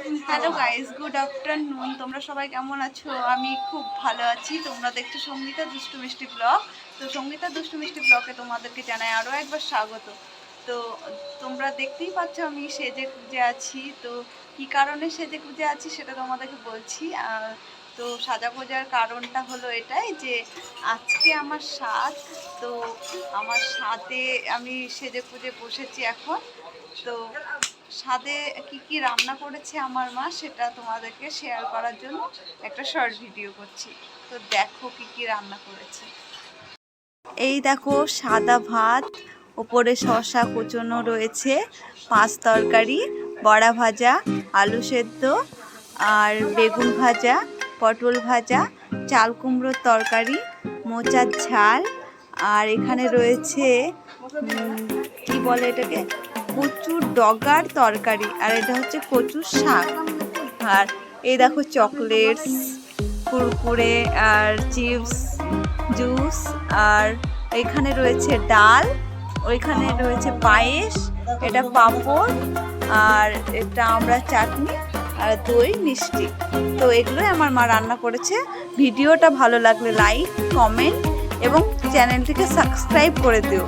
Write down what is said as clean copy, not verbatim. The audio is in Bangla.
Hello guys, good afternoon. তোমরা সবাই কেমন আছো? আমি খুব ভালো আছি। তোমরা দেখছো সঙ্গীতা দুষ্টু মিষ্টি ব্লগ। তো সঙ্গীতা দুষ্টু মিষ্টি ব্লগে তোমাদেরকে জানাই আরও একবার স্বাগত। তো তোমরা দেখতেই পাচ্ছ আমি সেজে গুজে আছি। তো কী কারণে সেজে গুজে আছি সেটা তোমাদেরকে বলছি। তো সাজা গোজার কারণটা হলো এটাই যে আজকে আমার স্বাদ। তো আমার স্বাদে আমি সেজে গুজে বসেছি এখন। তো স্বাদে কি কি রান্না করেছে আমার মা সেটা তোমাদেরকে শেয়ার করার জন্য একটা শর্ট ভিডিও করছি। তো দেখো কি কি রান্না করেছে। এই দেখো সাদা ভাত, ওপরে শসা কুচনো রয়েছে, পাঁচ তরকারি, বড়া ভাজা, আলু সেদ্ধ আর বেগুন ভাজা, পটল ভাজা, চাল কুমড়োর তরকারি, মোচার ঝাল, আর এখানে রয়েছে কি বলে এটাকে, কচুর ডগার তরকারি, আর এটা হচ্ছে কচুর শাক। আর এই দেখো চকলেটস, কুরকুরে আর চিপস, জুস, আর এখানে রয়েছে ডাল, ওইখানে রয়েছে পায়েস, এটা পাঁপড়, আর এটা আমরা চাটনি, আর দই মিষ্টি। তো এগুলোই আমার মা রান্না করেছে। ভিডিওটা ভালো লাগলে লাইক, কমেন্ট এবং চ্যানেলটিকে সাবস্ক্রাইব করে দিও।